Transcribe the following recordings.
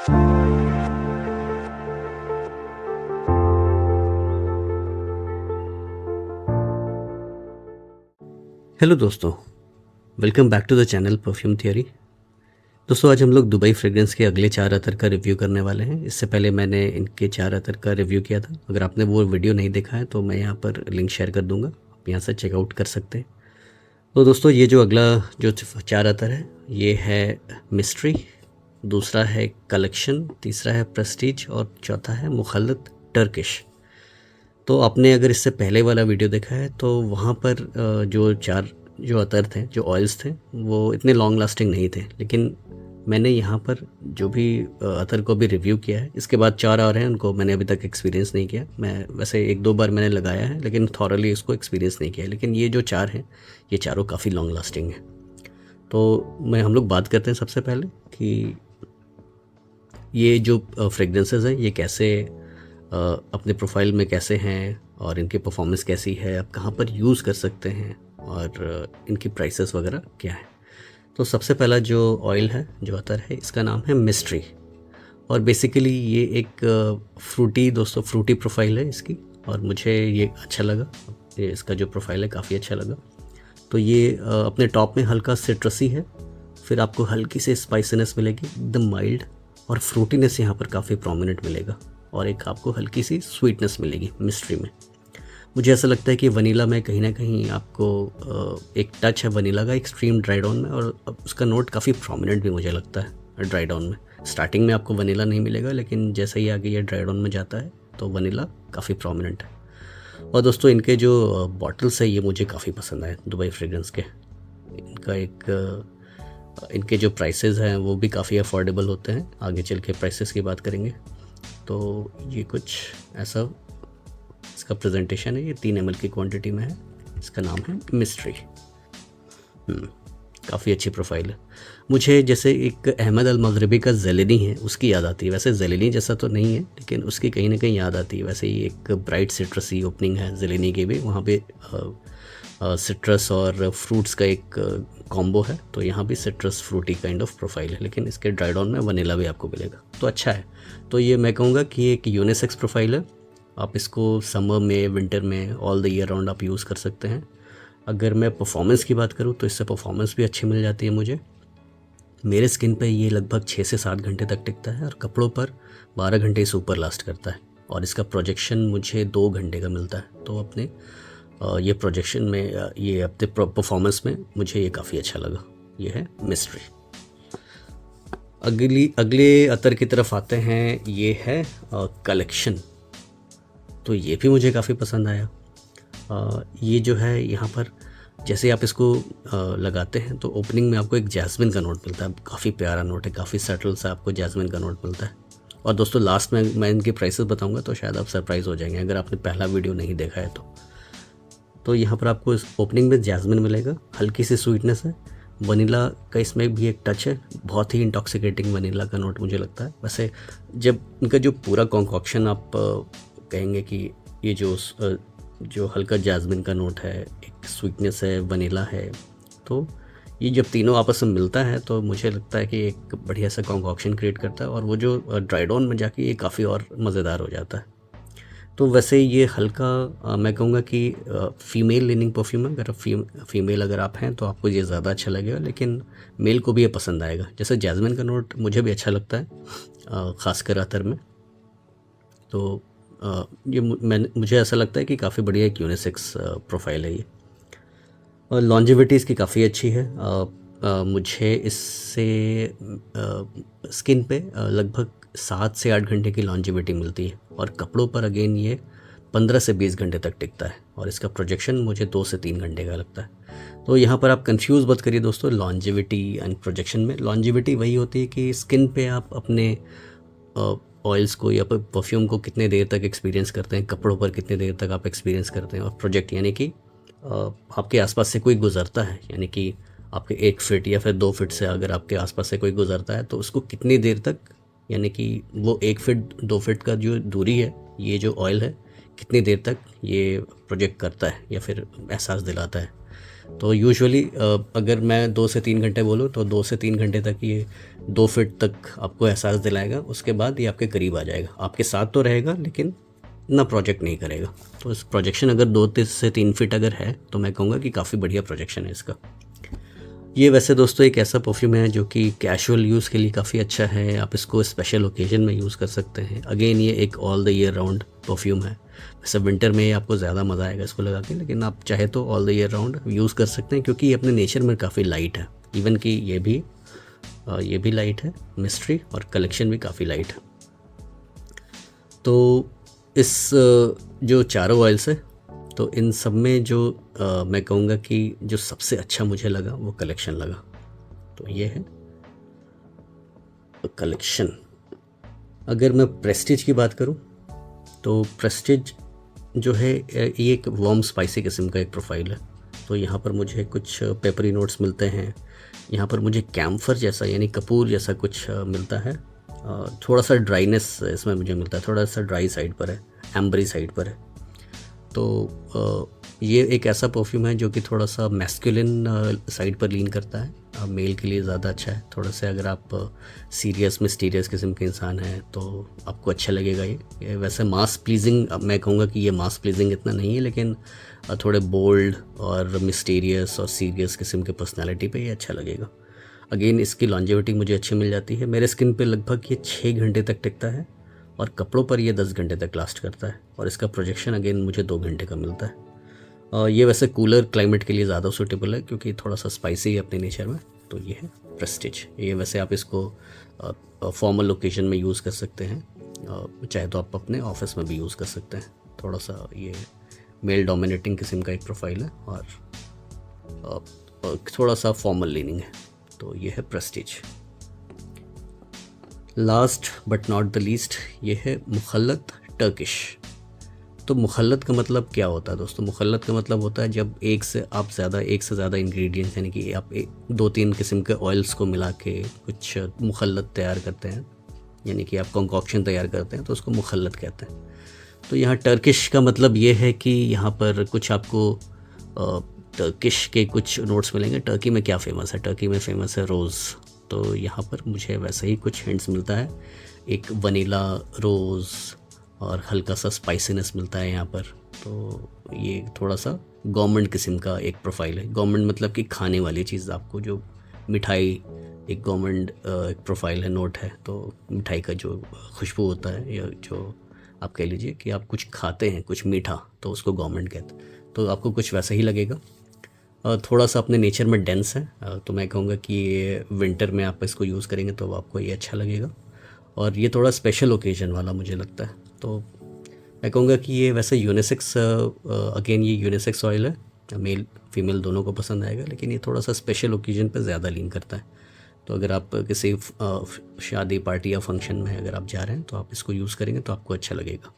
Hello दोस्तों, welcome back to the channel perfume theory. दोस्तों, आज हम लोग दुबई फ्रेग्रेंस के अगले 4 अतर का रिव्यू करने वाले हैं। इससे पहले मैंने इनके 4 अतर का रिव्यू किया था। अगर आपने वो वीडियो नहीं देखा है तो मैं यहाँ पर लिंक शेयर कर दूँगा, आप यहाँ से चेकआउट कर सकते हैं। तो दोस्तों, ये जो अगला जो 4 अतर है, ये है मिस्ट्री, दूसरा है कलेक्शन, तीसरा है प्रेस्टीज और चौथा है मुखल्लत टर्किश। तो आपने अगर इससे पहले वाला वीडियो देखा है तो वहाँ पर जो 4 जो अतर थे, जो ऑयल्स थे, वो इतने लॉन्ग लास्टिंग नहीं थे। लेकिन मैंने यहाँ पर जो भी अतर को भी रिव्यू किया है, इसके बाद 4 और हैं, उनको मैंने अभी तक एक्सपीरियंस नहीं किया। मैं वैसे 1-2 बार मैंने लगाया है, लेकिन थॉरली इसको एक्सपीरियंस नहीं किया। लेकिन ये जो 4 हैं, ये चारों काफ़ी लॉन्ग लास्टिंग हैं। तो हम लोग बात करते हैं सबसे पहले कि ये जो फ्रेगरेंसेस हैं, ये कैसे अपने प्रोफाइल में कैसे हैं और इनकी परफॉर्मेंस कैसी है, आप कहाँ पर यूज़ कर सकते हैं और इनकी प्राइसेस वगैरह क्या है। तो सबसे पहला जो ऑयल है, जो अतर है, इसका नाम है मिस्ट्री। और बेसिकली ये एक फ्रूटी प्रोफाइल है इसकी, और मुझे ये अच्छा लगा। ये इसका जो प्रोफाइल है काफ़ी अच्छा लगा। तो ये अपने टॉप में हल्का सिट्रसी है, फिर आपको हल्की सी स्पाइसीनेस मिलेगी, एकदम माइल्ड, और फ्रूटीनेस यहाँ पर काफ़ी प्रोमिनेंट मिलेगा, और एक आपको हल्की सी स्वीटनेस मिलेगी मिस्ट्री में। मुझे ऐसा लगता है कि वनीला में कहीं ना कहीं आपको एक टच है वनीला का एक्सट्रीम ड्राई डाउन में, और उसका नोट काफ़ी प्रोमिनेंट भी मुझे लगता है ड्राई डाउन में। स्टार्टिंग में आपको वनीला नहीं मिलेगा, लेकिन जैसे ही आगे ये ड्राई डाउन में जाता है तो वनीला काफ़ी प्रोमिनेंट है। और दोस्तों, इनके जो बॉटल्स है, ये मुझे काफ़ी पसंद आए दुबई फ्रेग्रेंस के। इनके जो प्राइसेस हैं वो भी काफ़ी अफोर्डेबल होते हैं। आगे चल के प्राइसेस की बात करेंगे। तो ये कुछ ऐसा इसका प्रेजेंटेशन है। ये 3 ml की क्वांटिटी में है। इसका नाम है मिस्ट्री। काफ़ी अच्छी प्रोफाइल है। मुझे जैसे एक अहमद अल मगरिबी का ज़ेलेनी है, उसकी याद आती है। वैसे ज़ेलेनी जैसा तो नहीं है, लेकिन उसकी कहीं ना कहीं याद आती है। वैसे ही एक ब्राइट सिट्रसी ओपनिंग है ज़ेलेनी की भी, वहाँ पे सिट्रस और फ्रूट्स का एक कॉम्बो है। तो यहाँ भी citrus fruity kind of profile है, लेकिन इसके ड्राई डाउन में वनीला भी आपको मिलेगा, तो अच्छा है। तो ये मैं कहूँगा कि एक यूनिसेक्स प्रोफाइल है। आप इसको समर में, विंटर में, ऑल द ईयर राउंड आप यूज़ कर सकते हैं। अगर मैं परफॉर्मेंस की बात करूँ तो इससे परफॉर्मेंस भी अच्छी मिल जाती है मुझे। मेरे स्किन पे ये लगभग 6 से 7 घंटे तक टिकता है, और कपड़ों पर 12 घंटे से ऊपर लास्ट करता है। और इसका प्रोजेक्शन मुझे 2 घंटे का मिलता है। तो अपने ये प्रोजेक्शन में, ये अपने परफॉर्मेंस में मुझे ये काफ़ी अच्छा लगा। ये है मिस्ट्री। अगले अतर की तरफ आते हैं। ये है कलेक्शन। तो ये भी मुझे काफ़ी पसंद आया। ये जो है, यहाँ पर जैसे आप इसको लगाते हैं तो ओपनिंग में आपको एक जैस्मिन का नोट मिलता है। काफ़ी प्यारा नोट है, काफ़ी सटल सा आपको जैस्मिन का नोट मिलता है। और दोस्तों, लास्ट में मैं इनके प्राइसेस बताऊंगा तो शायद आप सरप्राइज़ हो जाएंगे अगर आपने पहला वीडियो नहीं देखा है तो यहाँ पर आपको इस ओपनिंग में जैस्मिन मिलेगा, हल्की सी स्वीटनेस है, वनीला का इसमें भी एक टच है। बहुत ही इंटॉक्सिकेटिंग वनीला का नोट मुझे लगता है। वैसे जब इनका जो पूरा कॉन्कॉक्शन आप कहेंगे कि ये जो हल्का जैस्मिन का नोट है, एक स्वीटनेस है, वनीला है, तो ये जब तीनों आपस में मिलता है तो मुझे लगता है कि एक बढ़िया सा कॉन्कॉक्शन क्रिएट करता है, और वो जो ड्राई डाउन में जाके ये काफ़ी और मज़ेदार हो जाता है। तो वैसे ये हल्का मैं कहूँगा कि फ़ीमेल लीनिंग परफ्यूम है। अगर फीमेल अगर आप हैं तो आपको ये ज़्यादा अच्छा लगेगा, लेकिन मेल को भी ये पसंद आएगा। जैसे जैस्मिन का नोट मुझे भी अच्छा लगता है, ख़ासकर अतर में। तो ये मुझे ऐसा लगता है कि काफ़ी बढ़िया एक यूनिसेक्स प्रोफाइल है ये। और लॉन्जेविटी इसकी काफ़ी अच्छी है। मुझे इससे स्किन पे लगभग 7 से 8 घंटे की लॉन्जेविटी मिलती है, और कपड़ों पर अगेन ये 15 से 20 घंटे तक टिकता है, और इसका प्रोजेक्शन मुझे 2 से 3 घंटे का लगता है। तो यहाँ पर आप कंफ्यूज मत करिए दोस्तों, लॉन्जेविटी एंड प्रोजेक्शन में। लॉन्जेविटी वही होती है कि स्किन पे आप अपने ऑयल्स को या परफ्यूम को कितने देर तक एक्सपीरियंस करते हैं, कपड़ों पर कितने देर तक आप एक्सपीरियंस करते हैं। और प्रोजेक्ट यानी कि आपके आसपास से कोई गुज़रता है, यानी कि आपके 1 फीट या फिर 2 फीट से अगर आपके आसपास से कोई गुज़रता है तो उसको कितनी देर तक, यानी कि वो 1 फीट 2 फीट का जो दूरी है, ये जो ऑयल है कितनी देर तक ये प्रोजेक्ट करता है या फिर एहसास दिलाता है। तो यूजुअली अगर मैं 2 से 3 घंटे बोलूँ तो 2 से 3 घंटे तक ये 2 फीट तक आपको एहसास दिलाएगा। उसके बाद ये आपके करीब आ जाएगा, आपके साथ तो रहेगा लेकिन ना प्रोजेक्ट नहीं करेगा। तो इस प्रोजेक्शन अगर 2 से 3 फीट अगर है तो मैं कहूँगा कि काफ़ी बढ़िया प्रोजेक्शन है इसका। ये वैसे दोस्तों एक ऐसा परफ्यूम है जो कि कैजुअल यूज़ के लिए काफ़ी अच्छा है, आप इसको स्पेशल ओकेजन में यूज़ कर सकते हैं। अगेन ये एक all the year round perfume है। वैसे विंटर में आपको ज़्यादा मज़ा आएगा इसको लगा के, लेकिन आप चाहे तो all the year round use कर सकते हैं क्योंकि ये अपने नेचर में काफ़ी लाइट है। इवन कि ये भी लाइट है मिस्ट्री, और कलेक्शन भी काफ़ी लाइट है। तो इस जो चारों ऑयल्स है तो इन सब में जो मैं कहूँगा कि जो सबसे अच्छा मुझे लगा वो कलेक्शन लगा। तो ये है कलेक्शन। अगर मैं प्रेस्टीज की बात करूँ तो प्रेस्टीज जो है ये एक वार्म स्पाइसी किस्म का एक प्रोफाइल है। तो यहाँ पर मुझे कुछ पेपरी नोट्स मिलते हैं, यहाँ पर मुझे कैम्फर जैसा यानी कपूर जैसा कुछ मिलता है। थोड़ा सा ड्राइनेस इसमें मुझे मिलता है, थोड़ा सा ड्राई साइड पर है, एम्बरी साइड पर है। तो ये एक ऐसा परफ्यूम है जो कि थोड़ा सा मैस्कुलिन साइड पर लीन करता है, मेल के लिए ज़्यादा अच्छा है। थोड़ा सा अगर आप सीरियस मिस्टीरियस किस्म के इंसान हैं तो आपको अच्छा लगेगा ये वैसे मास प्लीजिंग मैं कहूँगा कि ये मास प्लीजिंग इतना नहीं है, लेकिन थोड़े बोल्ड और मिस्टीरियस और सीरियस किस्म के पर्सनैलिटी पे ये अच्छा लगेगा। अगेन इसकी लॉन्जेविटी मुझे अच्छी मिल जाती है। मेरे स्किन पे लगभग ये 6 घंटे तक टिकता है और कपड़ों पर ये 10 घंटे तक लास्ट करता है, और इसका प्रोजेक्शन अगेन मुझे 2 घंटे का मिलता है। ये वैसे कूलर क्लाइमेट के लिए ज़्यादा सूटेबल है क्योंकि थोड़ा सा स्पाइसी है अपने नेचर में। तो ये है प्रेस्टीज। ये वैसे आप इसको फॉर्मल ओकेजन में यूज़ कर सकते हैं, चाहे तो आप अपने ऑफिस में भी यूज़ कर सकते हैं। थोड़ा सा ये मेल डोमिनेटिंग किस्म का एक प्रोफाइल है और थोड़ा सा फॉर्मल लीनिंग है। तो ये है Prestige. Last but not the least ये है मुखल्लत टर्किश। तो मुखल्लत का मतलब क्या होता है दोस्तों? मुखल्लत का मतलब होता है जब एक से ज़्यादा इंग्रेडिएंट्स यानी कि आप 2-3 किस्म के ऑयल्स को मिला के कुछ मुखल्लत तैयार करते हैं, यानी कि आप कंकॉक्शन तैयार करते हैं, तो उसको मुखल्लत कहते हैं। तो यहाँ टर्किश का मतलब ये है कि यहाँ पर कुछ आपको टर्किश के कुछ नोट्स मिलेंगे। टर्की में क्या फ़ेमस है? टर्की में फ़ेमस है रोज़। तो यहाँ पर मुझे वैसे ही कुछ हिंट्स मिलता है, एक वनीला, रोज़ और हल्का सा स्पाइसीनेस मिलता है यहाँ पर। तो ये थोड़ा सा गवर्नमेंट किस्म का एक प्रोफाइल है। गवर्नमेंट मतलब कि खाने वाली चीज़, आपको जो मिठाई एक गवर्नमेंट एक प्रोफाइल है, नोट है। तो मिठाई का जो खुशबू होता है या जो आप कह लीजिए कि आप कुछ खाते हैं कुछ मीठा, तो उसको गवर्नमेंट कहते हैं। तो आपको कुछ वैसा ही लगेगा। थोड़ा सा अपने नेचर में डेंस है, तो मैं कहूँगा कि ये विंटर में आप इसको यूज़ करेंगे तो आपको ये अच्छा लगेगा। और ये थोड़ा स्पेशल ओकेजन वाला मुझे लगता है। तो मैं कहूँगा कि ये वैसे यूनिसेक्स, अगेन ये यूनिसेक्स ऑयल है, मेल फीमेल दोनों को पसंद आएगा, लेकिन ये थोड़ा सा स्पेशल ओकेजन पे ज़्यादा लीन करता है। तो अगर आप किसी शादी पार्टी या फंक्शन में अगर आप जा रहे हैं तो आप इसको यूज़ करेंगे तो आपको अच्छा लगेगा।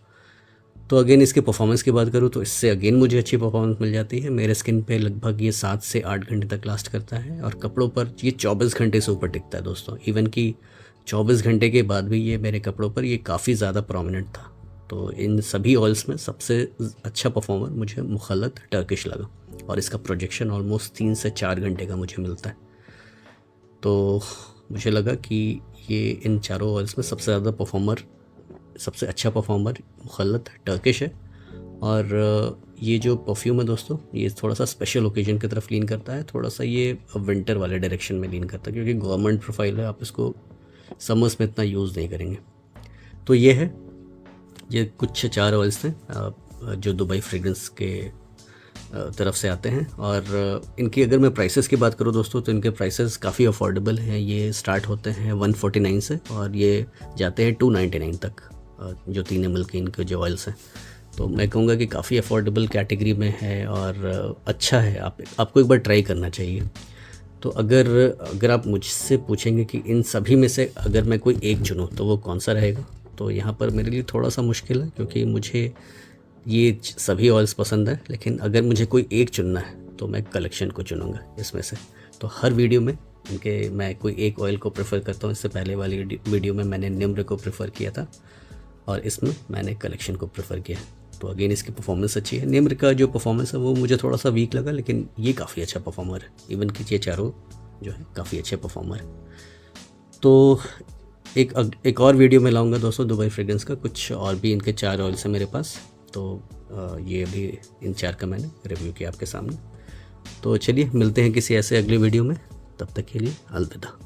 तो अगेन इसके परफॉर्मेंस की बात करूँ तो इससे अगेन मुझे अच्छी परफॉर्मेंस मिल जाती है। मेरे स्किन पे लगभग ये 7 से 8 घंटे तक लास्ट करता है, और कपड़ों पर ये 24 घंटे से ऊपर टिकता है दोस्तों। इवन कि 24 घंटे के बाद भी ये मेरे कपड़ों पर ये काफ़ी ज़्यादा प्रोमिनेंट था। तो इन सभी ऑयल्स में सबसे अच्छा परफॉर्मर मुझे मुखल्लत टर्किश लगा, और इसका प्रोजेक्शन ऑलमोस्ट 3 से 4 घंटे का मुझे मिलता है। तो मुझे लगा कि ये इन चारों ऑयल्स में सबसे अच्छा परफॉर्मर मुखल्लत टर्किश है। और ये जो परफ्यूम है दोस्तों, ये थोड़ा सा स्पेशल ओकेजन की तरफ लीन करता है, थोड़ा सा ये विंटर वाले डायरेक्शन में लीन करता है, क्योंकि गवर्नमेंट प्रोफाइल है, आप इसको समर्स में इतना यूज़ नहीं करेंगे। तो ये कुछ 4 ऑयल्स थे जो दुबई फ्रेग्रेंस के तरफ से आते हैं। और इनकी अगर मैं प्राइसेस की बात करूँ दोस्तों, तो इनके प्राइसेस काफ़ी अफोर्डेबल हैं। ये स्टार्ट होते हैं 149 से और ये जाते हैं 299 तक, जो 3 ml के इनके जो ऑयल्स हैं। तो मैं कहूँगा कि काफ़ी अफोर्डेबल कैटेगरी में है और अच्छा है, आपको एक बार ट्राई करना चाहिए। तो अगर आप मुझसे पूछेंगे कि इन सभी में से अगर मैं कोई एक चुनूँ तो वो कौन सा रहेगा, तो यहाँ पर मेरे लिए थोड़ा सा मुश्किल है, क्योंकि मुझे ये सभी ऑयल्स पसंद है। लेकिन अगर मुझे कोई एक चुनना है तो मैं कलेक्शन को चुनूँगा इसमें से। तो हर वीडियो में मैं कोई एक ऑयल को प्रेफर करता हूँ। इससे पहले वाली वीडियो में मैंने निम्र को प्रेफर किया था और इसमें मैंने कलेक्शन को प्रेफर किया। तो अगेन इसकी परफॉर्मेंस अच्छी है। निम्र का जो परफॉर्मेंस है वो मुझे थोड़ा सा वीक लगा, लेकिन ये काफ़ी अच्छा परफॉर्मर है। इवन कि ये चारों जो है काफ़ी अच्छे परफॉर्मर है। तो एक और वीडियो में लाऊंगा दोस्तों दुबई फ्रेग्रेंस का, कुछ और भी इनके 4 ऑयल्स हैं मेरे पास। तो ये अभी इन 4 का मैंने रिव्यू किया आपके सामने। तो चलिए मिलते हैं किसी ऐसे अगले वीडियो में, तब तक के लिए अलविदा।